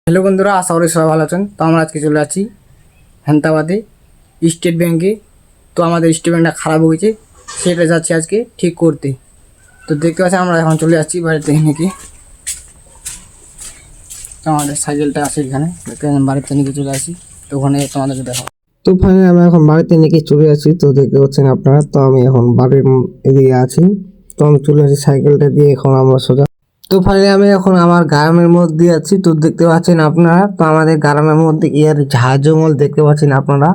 Hello বন্ধুরা, আশা করি সবাই ভালো আছেন। তো আমরা আজকে চলে যাচ্ছি হেমতাবাদে স্টেট ব্যাঙ্কে। তো আমাদের স্টেট ব্যাঙ্কটা খারাপ হয়েছে, সেটা যাচ্ছি আজকে ঠিক করতে। তো দেখতে পাচ্ছি আমরা এখন চলে যাচ্ছি বাড়িতে নাকি। তো আমাদের সাইকেলটা আছে এখানে, দেখতে পাচ্ছেন বাড়িতে নিয়ে চলে আসি। তো ওখানে তোমাদেরকে দেখাবো। তো ফাইনালি আমরা এখন বাড়িতে নাকি চলে আসি। তো দেখতে পাচ্ছেন আপনারা, তো আমি এখন বাড়ির এদিকে আছি। তো আমি চলে আসি সাইকেলটা দিয়ে, এখন আমরা সোজা। তো ফাইনালি আমি এখন আমার গ্রামের মধ্যে আছি। তো দেখতে পাচ্ছেন আপনারা, তো আমাদের গ্রামের মধ্যে ইয়ার ঝাড় জঙ্গল দেখতে পাচ্ছেন আপনারা,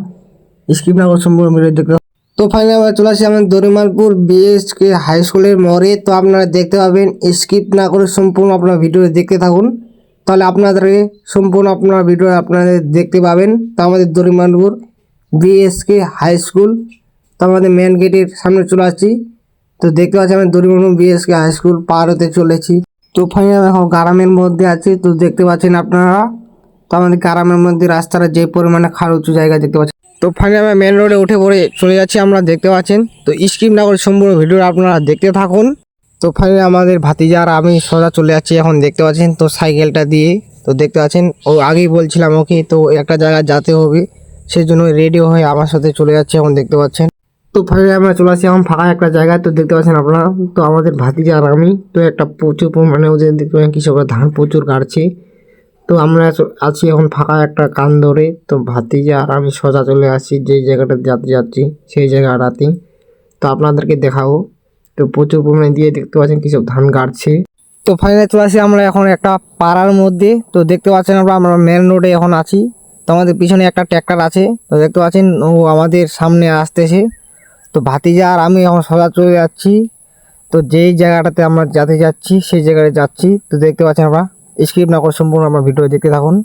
স্কিপ না করে সম্পূর্ণ ভিডিও দেখতে। তো ফাইনালি আমরা চলে আসি আমার দরিমালপুর বিএসকে হাই স্কুলের মোড়ে। তো আপনারা দেখতে পাবেন, স্কিপ না করে সম্পূর্ণ আপনার ভিডিও দেখতে থাকুন, তাহলে আপনাদেরকে সম্পূর্ণ আপনার ভিডিও আপনাদের দেখতে পাবেন। তো আমাদের দরিমালপুর বিএসকে হাই স্কুল, তো আমাদের মেন গেটের সামনে চলে আসছি। তো দেখতে পাচ্ছি আমি দরিমালপুর বিএসকে হাই স্কুল পার হতে চলেছি। তো ফাইনালি এখন গ্রামের মধ্যে আছি। তো দেখতে পাচ্ছেন আপনারা, তো আমাদের গ্রামের মধ্যে রাস্তাটা যে পরিমাণে খাড় উঁচু জায়গা দেখতে পাচ্ছেন। তো ফাইনালি আমরা মেন রোডে উঠে পড়ে চলে যাচ্ছি আমরা, দেখতে পাচ্ছেন। তো স্কিপ না করে সম্পূর্ণ ভিডিও আপনারা দেখতে থাকুন। তো ফাইনালি আমাদের ভাতিজা আর আমি সোজা চলে যাচ্ছি এখন, দেখতে পাচ্ছেন। তো সাইকেলটা দিয়ে, তো দেখতে পাচ্ছেন ও আগেই বলছিলাম ওকে, তো একটা জায়গায় যেতে হবে, সেই জন্য রেডি হয়ে আমার সাথে চলে যাচ্ছে এখন, দেখতে পাচ্ছেন। তো ফাইনালি আমরা চলে আসি এখন ফাঁকা একটা জায়গায়। তো দেখতে পাচ্ছেন আপনারা, তো আমাদের ভাতিজা আর আমি, তো একটা প্রচুর পরিমাণে ওদের দেখতে পাচ্ছেন কৃষকরা ধান প্রচুর কাটছে। তো আমরা আছি এখন ফাঁকা একটা কান ধরে। তো ভাতিজা আর আমি সোজা চলে আসছি যেই জায়গাটা যাতে যাচ্ছি সেই জায়গাটাতেই, তো আপনাদেরকে দেখাবো। তো প্রচুর পরিমাণে দিয়ে দেখতে পাচ্ছেন কৃষক ধান কাটছে। তো ফাইনালি চলে আসি আমরা এখন একটা পাড়ার মধ্যে। তো দেখতে পাচ্ছেন আমরা মেন রোডে এখন আছি। তো আমাদের পিছনে একটা ট্র্যাক্টর আছে, তো দেখতে পাচ্ছেন ও আমাদের সামনে আসতেছে। তো ভাতিজা আর আমি এখন সোজা চলে যাচ্ছি। তো যেই জায়গাটাতে আমরা যেতে যাচ্ছি সেই জায়গায় যাচ্ছি। তো দেখতে পাচ্ছেন আমরা, স্কিপ না করে সম্পূর্ণ আমরা ভিডিও দেখতে থাকুন।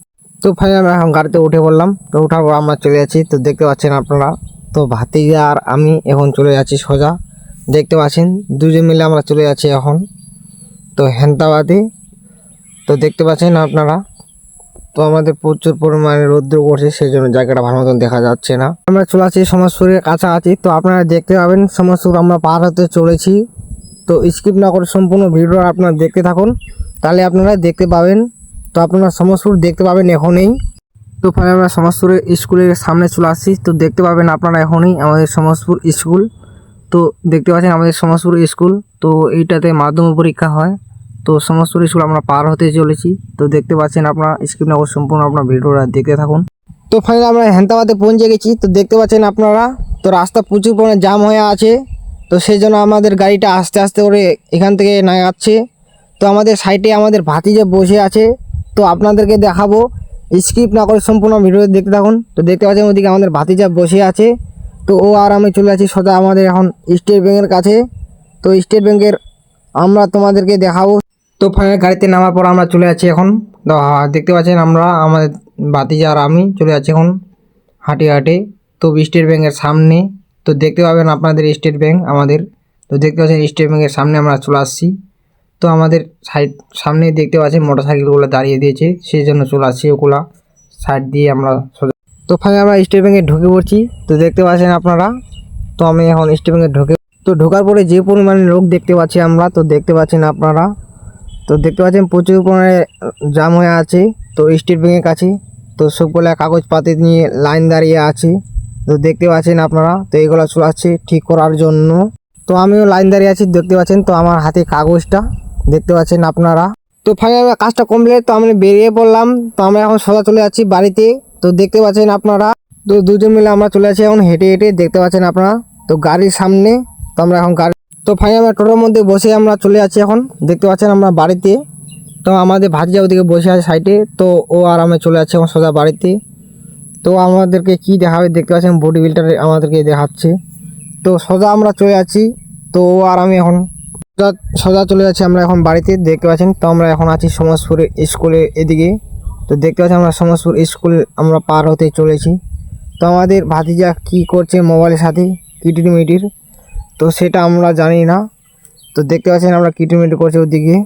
তো ফাইনালি আমরা এখন গাড়িতে উঠে পড়লাম। তো উঠার পর আমরা চলে যাচ্ছি। তো দেখতে পাচ্ছেন আপনারা, তো ভাতিজা আর আমি এখন চলে যাচ্ছি সোজা, দেখতে পাচ্ছেন দুজন মিলে আমরা চলে যাচ্ছি এখন তো হেমতাবাদে। তো দেখতে পাচ্ছেন আপনারা, তো আমাদের প্রচুর পরিমাণে রৌদ্র করছে, সেই জন্য জায়গাটা ভালো মতন দেখা যাচ্ছে না। আমরা চলে আসছি সমাজপুরের কাছাকাছি। তো আপনারা দেখতে পাবেন সমাজপুর আমরা পার হতে চলেছি। তো স্কিপ না করে সম্পূর্ণ ভিডিও আপনারা দেখতে থাকুন, তাহলে আপনারা দেখতে পাবেন। তো আপনারা সমাজপুর দেখতে পাবেন এখনই। তো ফাইনালি আমরা সমাজপুরের স্কুলের সামনে চলে আসছি। তো দেখতে পাবেন আপনারা এখনই আমাদের সমাজপুর স্কুল। তো দেখতে পাচ্ছেন আমাদের সমাজপুর স্কুল, তো এইটাতে মাধ্যমিক পরীক্ষা হয়। তো সমাজপুর স্কুল আমরা পার হতে চলেছি। তো দেখতে পাচ্ছেন আপনারা, স্কিপ না করে সম্পূর্ণ আপনার ভিডিওটা দেখতে থাকুন। তো ফাইনালি আমরা হেমতাবাদে পৌঁছে গেছি। তো দেখতে পাচ্ছেন আপনারা, তো রাস্তা প্রচুর পরিমাণে জাম হয়ে আছে। তো সেই জন্য আমাদের গাড়িটা আস্তে আস্তে করে এখান থেকে না যাচ্ছে। তো আমাদের সাইডে আমাদের ভাতিজা বসে আছে, তো আপনাদেরকে দেখাবো, স্কিপ না করে সম্পূর্ণ ভিডিও দেখতে থাকুন। তো দেখতে পাচ্ছেন ওদিকে আমাদের ভাতিজা বসে আছে। তো ও আর আমি চলে আছি সোজা আমাদের এখন স্টেট ব্যাংকের কাছে। তো স্টেট ব্যাংকের আমরা তোমাদেরকে দেখাবো। তো ফাইনাল গাড়িতে নামার পর আমরা চলে যাচ্ছি এখন, তো দেখতে পাচ্ছেন আমরা আমাদের ভাতিজা আর আমি চলে যাচ্ছি এখন হাঁটে হাঁটে, তো স্টেট ব্যাংকের সামনে। তো দেখতে পাবেন আপনাদের স্টেট ব্যাংক আমাদের, তো দেখতে পাচ্ছেন স্টেট ব্যাংকের সামনে আমরা চলে আসছি। তো আমাদের সামনে দেখতে পাচ্ছেন মোটর সাইকেলগুলো দাঁড়িয়ে দিয়েছে, সেই জন্য চলে আসছি ওগুলা সাইড দিয়ে আমরা। তো ফাইনালি আমরা স্টেট ব্যাংকে ঢুকে পড়ছি। তো দেখতে পাচ্ছেন আপনারা, তো আমি এখন স্টেট ব্যাংকে তো ঢোকার পরে যে পরিমাণে লোক দেখতে পাচ্ছি আমরা, তো দেখতে পাচ্ছেন আপনারা, তো দেখতে পাচ্ছেন প্রচুর পরিমাণে জাম হয়ে আছে তো স্টেট ব্যাংকের কাছে। তো সবগুলা কাগজপাতি নিয়ে লাইন দাঁড়িয়ে আছে, তো দেখতে পাচ্ছেন আপনারা। তো এইগুলো চলে আসছে ঠিক করার জন্য, তো আমিও লাইন দাঁড়িয়ে আছি, দেখতে পাচ্ছেন। তো আমার হাতে কাগজটা দেখতে পাচ্ছেন আপনারা। তো ফাইনালি কাজটা কমপ্লিট, তো আমি বেরিয়ে পড়লাম। তো আমরা এখন সোজা চলে যাচ্ছি বাড়িতে। তো দেখতে পাচ্ছেন আপনারা, তো দুজন মিলে আমরা চলে যাচ্ছি এখন হেঁটে হেঁটে, দেখতে পাচ্ছেন আপনারা। তো গাড়ির সামনে, তো আমরা এখন গাড়ি, তো ফাইনালি আমরা টোটোর মধ্যে বসে আমরা চলে যাচ্ছি এখন, দেখতে পাচ্ছেন আমরা বাড়িতে। তো আমাদের ভাতিজা ওদিকে বসে আছে সাইডে, তো ও আর আমি চলে যাচ্ছি এখন সোজা বাড়িতে। তো আমাদেরকে কি দেখাবে দেখতে পাচ্ছেন, বডি বিল্ডার আমাদেরকে দেখাচ্ছে। তো সোজা আমরা চলে যাচ্ছি, তো ও আর আমি এখন সোজা চলে যাচ্ছি আমরা এখন বাড়িতে, দেখতে পাচ্ছেন। তো আমরা এখন আছি সমাজপুরের স্কুলের এদিকে। তো দেখতে পাচ্ছি আমরা সমাজপুর স্কুল আমরা পার হতে চলেছি। তো আমাদের ভাতিজা কি করছে মোবাইলের সাথে কিটিমিটির, তো সেটা আমরা জানি না। তো দেখতে পাচ্ছেন আমরা কিটিমিটি করছি ওদিকে।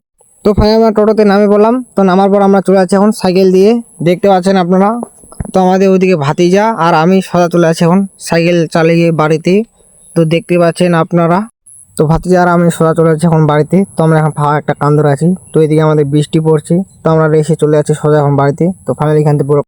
তো ফাইনালি আমরা টোটোতে নামে পড়লাম। তো নামার পর আমরা চলে যাচ্ছি এখন সাইকেল দিয়ে, দেখতে পাচ্ছেন আপনারা। তো আমাদের ওইদিকে ভাতিজা আর আমি সোজা চলে যাচ্ছি এখন সাইকেল চালিয়ে বাড়িতে। তো দেখতে পাচ্ছেন আপনারা, তো ভাতিজা আর আমি সোজা চলে যাচ্ছি এখন বাড়িতে। তো আমরা এখন ফাঁকা একটা কান ধরে আছি। তো এদিকে আমাদের বৃষ্টি পড়ছে, তো আমরা রেসে চলে যাচ্ছি সোজা এখন বাড়িতে। তো ফাইনালি এখান থেকে পুরো